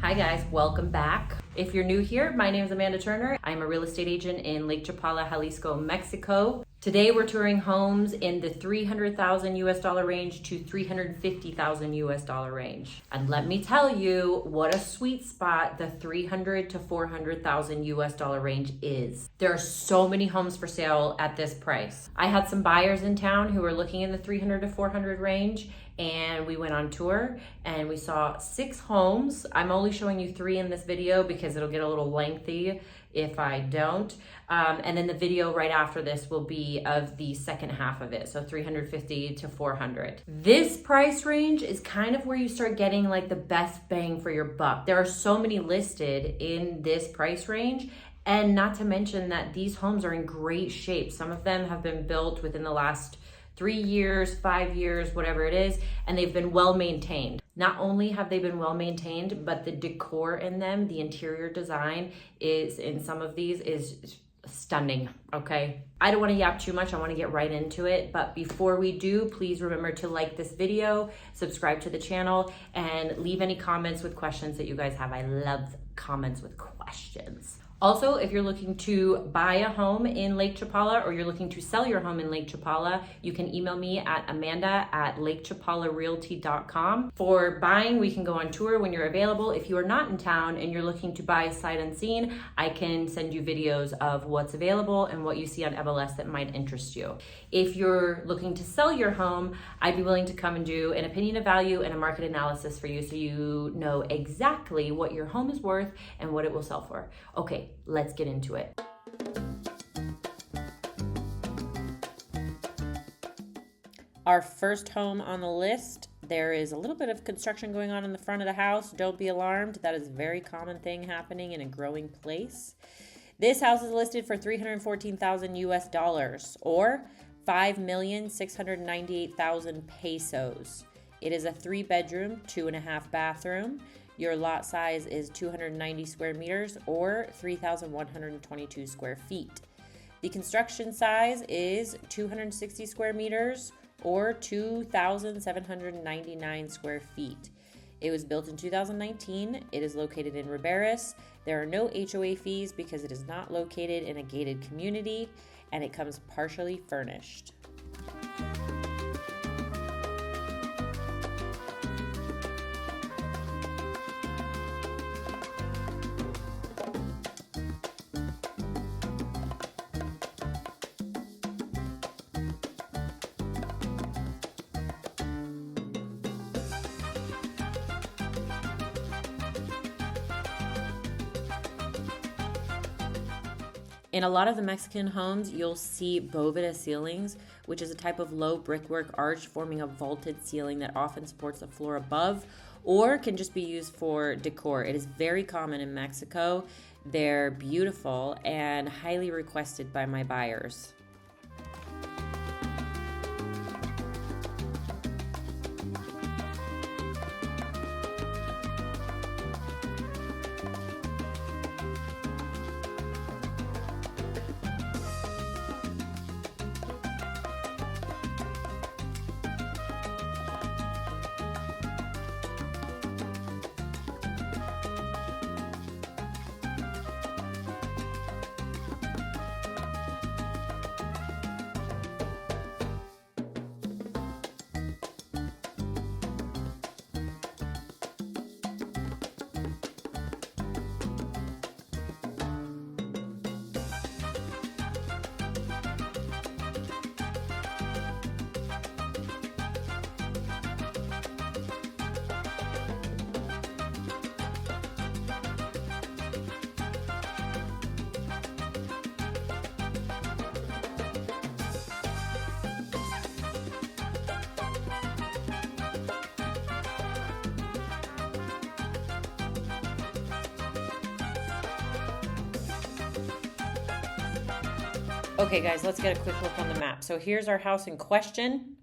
Hi guys, welcome back. If you're new here, my name is Amanda Turner. I'm a real estate agent in Lake Chapala, Jalisco, Mexico. Today we're touring homes in the $300,000 US range to $350,000 US range. And let me tell you what a sweet spot the $300,000 to $400,000 US range is. There are so many homes for sale at this price. I had some buyers in town who were looking in the $300,000 to $400,000 range, and we went on tour and we saw 6 homes. I'm only showing you 3 in this video because it'll get a little lengthy if I don't. And then the video right after this will be of the second half of it, so $350,000 to $400,000. This price range is kind of where you start getting like the best bang for your buck. There are so many listed in this price range, and not to mention that these homes are in great shape. Some of them have been built within the last 3 years, 5 years, whatever it is, and they've been well maintained. Not only have they been well maintained, but the decor in them, the interior design is in some of these is stunning, okay? I don't want to yap too much. I want to get right into it. But before we do, please remember to like this video, subscribe to the channel, and leave any comments with questions that you guys have. I love comments with questions. Also, if you're looking to buy a home in Lake Chapala or you're looking to sell your home in Lake Chapala, you can email me at amanda@lakechapalarealty.com. For buying, we can go on tour when you're available. If you are not in town and you're looking to buy sight unseen, I can send you videos of what's available and what you see on MLS that might interest you. If you're looking to sell your home, I'd be willing to come and do an opinion of value and a market analysis for you so you know exactly what your home is worth and what it will sell for. Okay. Let's get into it. Our first home on the list, there is a little bit of construction going on in the front of the house. Don't be alarmed. That is a very common thing happening in a growing place. This house is listed for $314,000 US or 5,698,000 pesos. It is a 3-bedroom, 2.5 bathroom. Your lot size is 290 square meters or 3,122 square feet. The construction size is 260 square meters or 2,799 square feet. It was built in 2019. It is located in Riberas. There are no HOA fees because it is not located in a gated community, and it comes partially furnished. In a lot of the Mexican homes, you'll see bóveda ceilings, which is a type of low brickwork arch forming a vaulted ceiling that often supports the floor above or can just be used for decor. It is very common in Mexico. They're beautiful and highly requested by my buyers. Okay guys, let's get a quick look on the map. So here's our house in question.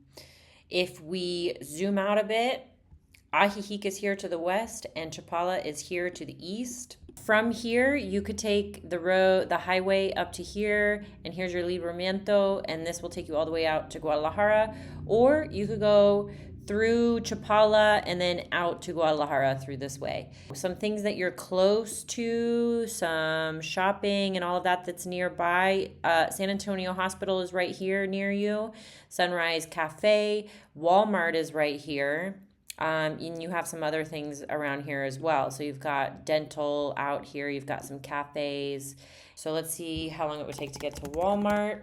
If we zoom out a bit, Ajijic is here to the west and Chapala is here to the east. From here, you could take the highway up to here, and here's your libramiento, and this will take you all the way out to Guadalajara. Or you could go through Chapala and then out to Guadalajara through this way. Some things that you're close to, some shopping and all of that that's nearby. San Antonio Hospital is right here near you. Sunrise Cafe. Walmart is right here. And you have some other things around here as well. So you've got dental out here. You've got some cafes. So let's see how long it would take to get to Walmart.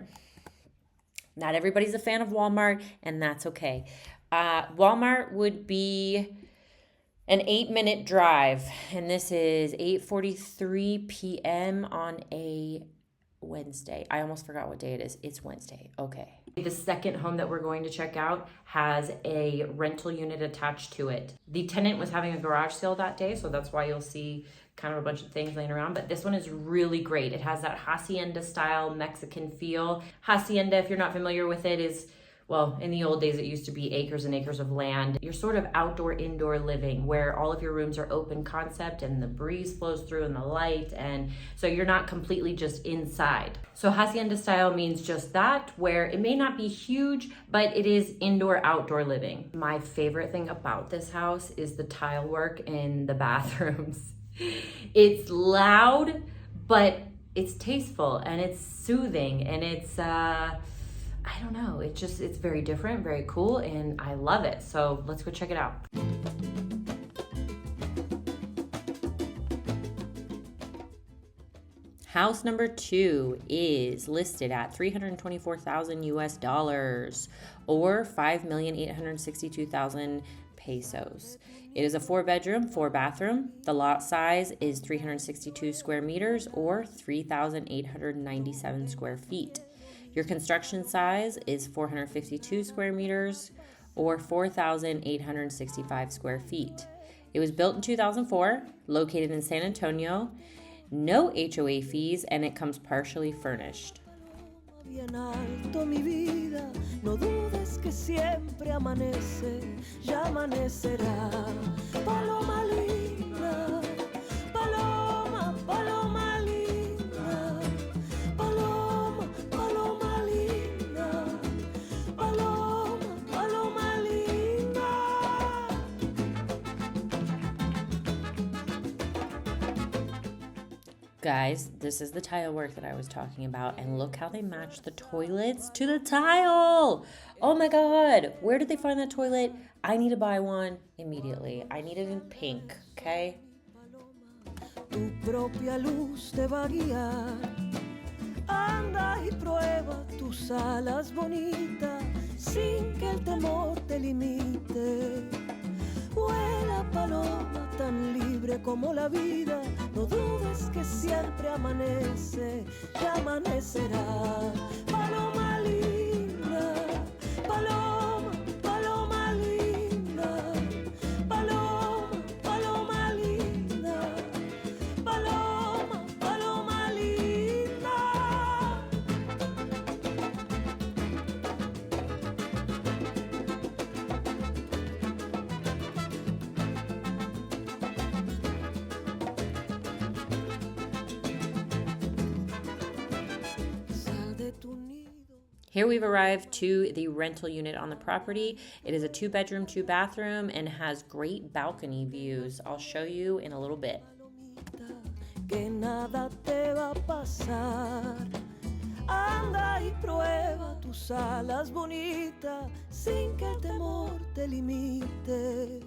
Not everybody's a fan of Walmart, and that's okay. Walmart would be an 8-minute drive, and this is 8:43 p.m. on a Wednesday. I almost forgot what day it is. It's Wednesday. Okay. The second home that we're going to check out has a rental unit attached to it. The tenant was having a garage sale that day, so that's why you'll see kind of a bunch of things laying around, but this one is really great. It has that hacienda style Mexican feel. Hacienda, if you're not familiar with it, is, well, in the old days, it used to be acres and acres of land. You're sort of outdoor, indoor living where all of your rooms are open concept and the breeze flows through and the light. And so you're not completely just inside. So hacienda style means just that, where it may not be huge, but it is indoor, outdoor living. My favorite thing about this house is the tile work in the bathrooms. It's loud, but it's tasteful and it's soothing and it's, I don't know, it's very different, very cool, and I love it. So let's go check it out. House number 2 is listed at $324,000 or 5,862,000 pesos. It is a 4-bedroom, 4-bathroom. The lot size is 362 square meters or 3,897 square feet. Your construction size is 452 square meters or 4,865 square feet. It was built in 2004, located in San Antonio. No HOA fees, and it comes partially furnished. Bien alto mi vida, no dudes que siempre amanece, ya amanecerá. Paloma linda, paloma, paloma linda, paloma, paloma linda, paloma, paloma linda. Guys, this is the tile work that I was talking about, and look how they match the toilets to the tile. Oh my God, where did they find that toilet? I need to buy one immediately. I need it in pink, okay? Tu propia luz te va a guiar. Anda y prueba tus alas bonitas, sin que el temor te limite. Vuela paloma tan libre como la vida, no dudes que siempre amanece, ya amanecerá. Paloma linda, paloma, paloma linda, paloma, paloma linda, paloma, paloma linda. Here we've arrived to the rental unit on the property. It is a 2-bedroom, 2-bathroom, and has great balcony views. I'll show you in a little bit. Que nada te va a pasar. Anda y prueba tus alas bonitas, sin que el temor te limite.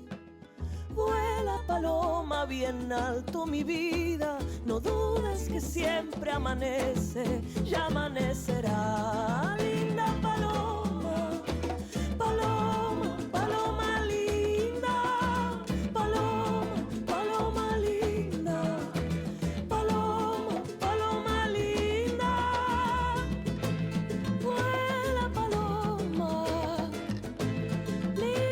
Vuela paloma bien alto mi vida, no dudes que siempre amanece, ya amanecerá. Linda paloma, paloma, paloma linda, paloma, paloma linda, paloma, paloma linda. Vuela paloma, libre.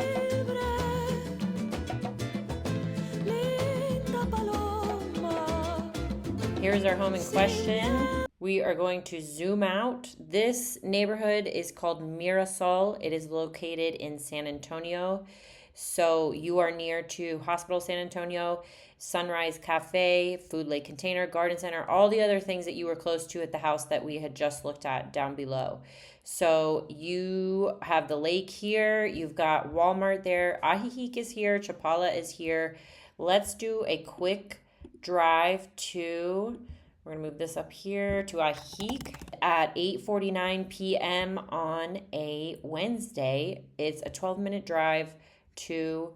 Here's our home in question. We are going to zoom out. This neighborhood is called Mirasol. It is located in San Antonio. So you are near to Hospital San Antonio, Sunrise Cafe, Food Lake Container, Garden Center, all the other things that you were close to at the house that we had just looked at down below. So you have the lake here, you've got Walmart there, Ajijic is here, Chapala is here. Let's do a quick drive to, we're gonna move this up here to Ajijic at 8:49 p.m. on a Wednesday. It's a 12-minute drive to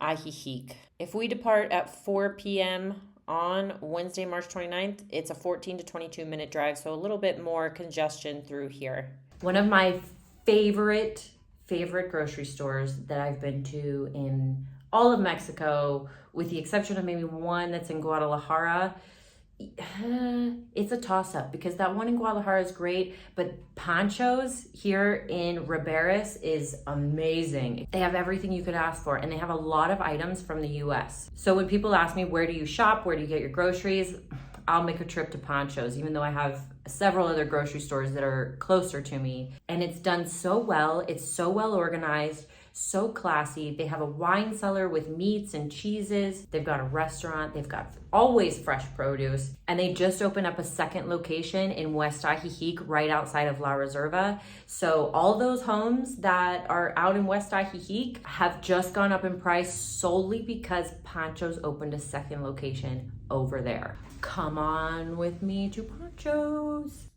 Ajijic. If we depart at 4 p.m. on Wednesday, March 29th, it's a 14 to 22-minute drive, so a little bit more congestion through here. One of my favorite grocery stores that I've been to in all of Mexico, with the exception of maybe one that's in Guadalajara. It's a toss-up because that one in Guadalajara is great, but Pancho's here in Riberas is amazing. They have everything you could ask for, and they have a lot of items from the US. So when people ask me, where do you shop, where do you get your groceries, I'll make a trip to Pancho's, even though I have several other grocery stores that are closer to me. And it's done so well. It's so well organized, so classy. They have a wine cellar with meats and cheeses. They've got a restaurant. They've got always fresh produce. And they just opened up a second location in West Ajijic, right outside of La Reserva. So all those homes that are out in West Ajijic have just gone up in price solely because Pancho's opened a second location over there. Come on with me to Pancho's.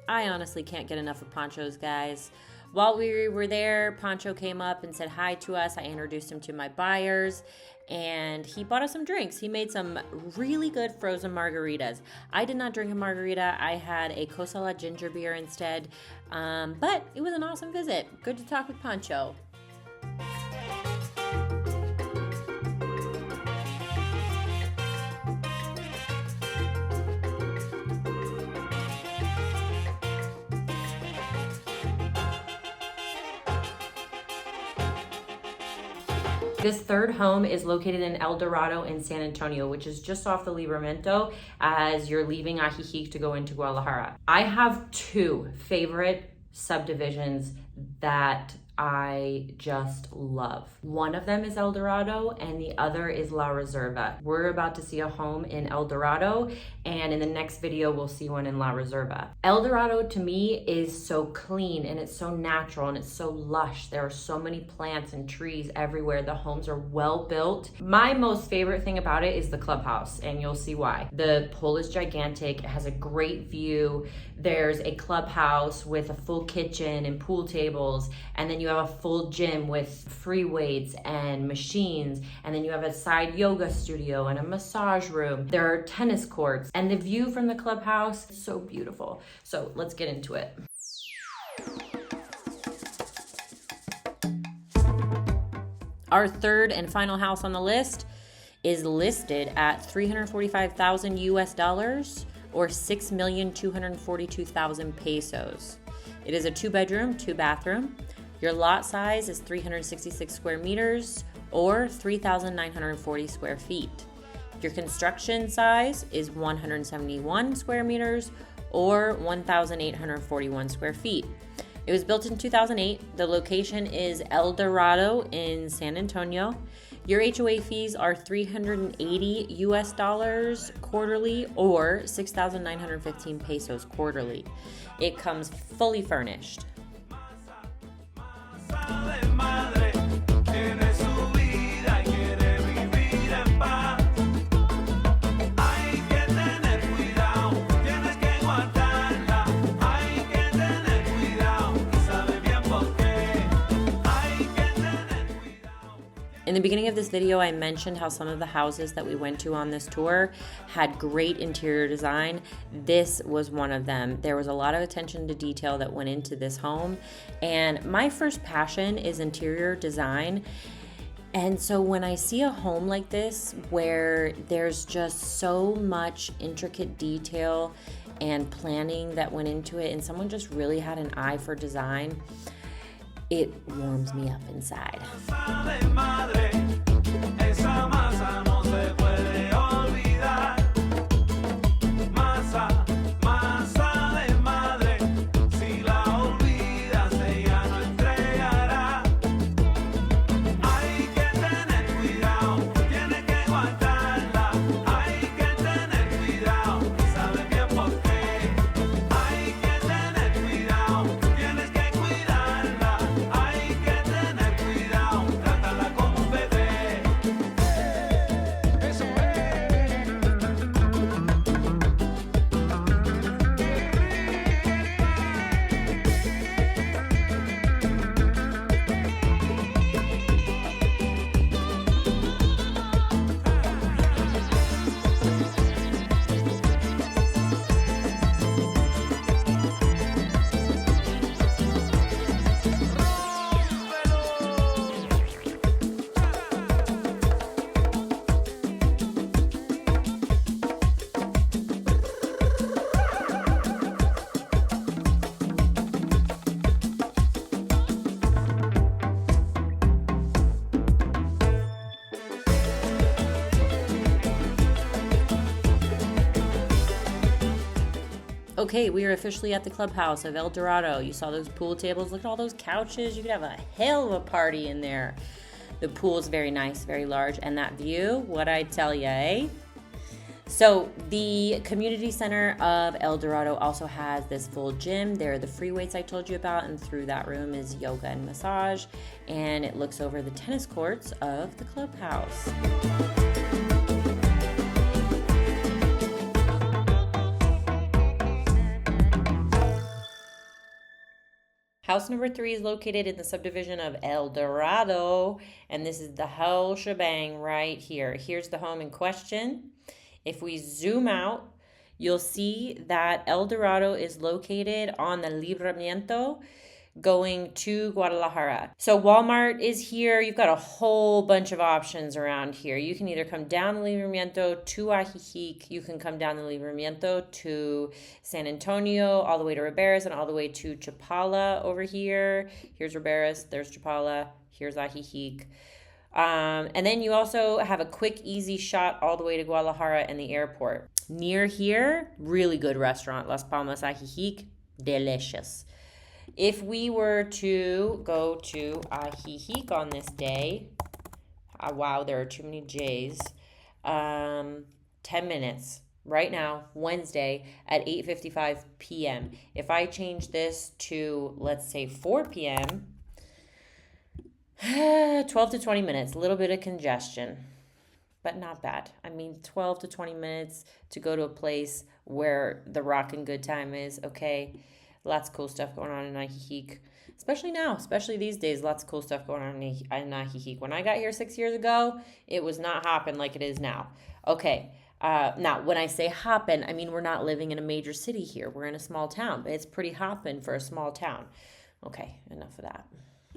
I honestly can't get enough of Pancho's, guys. While we were there, Pancho came up and said hi to us. I introduced him to my buyers, and he bought us some drinks. He made some really good frozen margaritas. I did not drink a margarita. I had a Kosala ginger beer instead, but it was an awesome visit. Good to talk with Pancho. This third home is located in El Dorado in San Antonio, which is just off the Libramento as you're leaving Ajijic to go into Guadalajara. I have two favorite subdivisions that I just love. One of them is El Dorado and the other is La Reserva. We're about to see a home in El Dorado, and in the next video we'll see one in La Reserva. El Dorado to me is so clean and it's so natural and it's so lush. There are so many plants and trees everywhere. The homes are well built. My most favorite thing about it is the clubhouse, and you'll see why. The pool is gigantic. It has a great view. There's a clubhouse with a full kitchen and pool tables, and then you have a full gym with free weights and machines, and then you have a side yoga studio and a massage room. There are tennis courts, and the view from the clubhouse is so beautiful. So let's get into it. Our third and final house on the list is listed at $345,000 US or 6,242,000 pesos. It is a 2-bedroom, 2-bathroom. Your lot size is 366 square meters or 3,940 square feet. Your construction size is 171 square meters or 1,841 square feet. It was built in 2008. The location is El Dorado in San Antonio. Your HOA fees are $380 US quarterly or 6,915 pesos quarterly. It comes fully furnished. In the beginning of this video, I mentioned how some of the houses that we went to on this tour had great interior design. This was one of them. There was a lot of attention to detail that went into this home, and my first passion is interior design. And so when I see a home like this where there's just so much intricate detail and planning that went into it, and someone just really had an eye for design, it warms me up inside. Okay, we are officially at the clubhouse of El Dorado. You saw those pool tables. Look at all those couches. You could have a hell of a party in there. The pool is very nice, very large. And that view, what I tell ya, eh? So the community center of El Dorado also has this full gym. There are the free weights I told you about, and through that room is yoga and massage. And it looks over the tennis courts of the clubhouse. House number 3 is located in the subdivision of El Dorado, and this is the whole shebang right here. Here's the home in question. If we zoom out, you'll see that El Dorado is located on the Libramiento going to Guadalajara. So Walmart is here. You've got a whole bunch of options around here. You can either come down the Libramiento to Ajijic, you can come down the Libramiento to San Antonio, all the way to Ribera's, and all the way to Chapala over here. Here's Ribera's, there's Chapala, here's Ajijic. And then you also have a quick, easy shot all the way to Guadalajara and the airport. Near here, really good restaurant, Las Palmas Ajijic, delicious. If we were to go to Ajijic on this day, wow, there are too many J's, 10 minutes right now, Wednesday at 8:55 p.m. If I change this to, let's say, 4 p.m., 12 to 20 minutes, a little bit of congestion, but not bad. I mean, 12 to 20 minutes to go to a place where the rockin' good time is, okay? Lots of cool stuff going on in Ajijic, especially now, especially these days, lots of cool stuff going on in Ajijic. When I got here 6 years ago, it was not hopping like it is now. Okay, now when I say hopping, I mean we're not living in a major city here. We're in a small town, but it's pretty hopping for a small town. Okay, enough of that.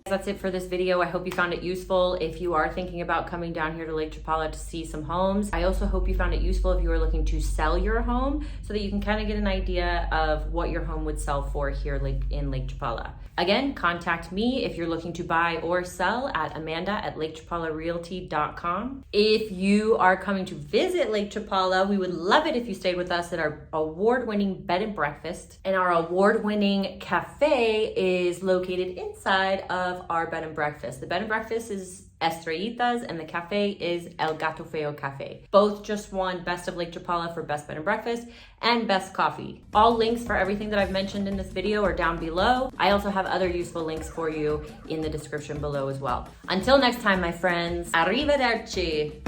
That's it for this video. I hope you found it useful if you are thinking about coming down here to Lake Chapala to see some homes. I also hope you found it useful if you are looking to sell your home so that you can kind of get an idea of what your home would sell for here in Lake Chapala. Again, contact me if you're looking to buy or sell at amanda@lakechapalarealty.com. If you are coming to visit Lake Chapala, we would love it if you stayed with us at our award-winning bed and breakfast. And our award-winning cafe is located inside of our bed and breakfast. The bed and breakfast is Estrellita's and the cafe is El Gato Feo Cafe. Both just won Best of Lake Chapala for Best Bed and Breakfast and Best Coffee. All links for everything that I've mentioned in this video are down below. I also have other useful links for you in the description below as well. Until next time, my friends, arrivederci.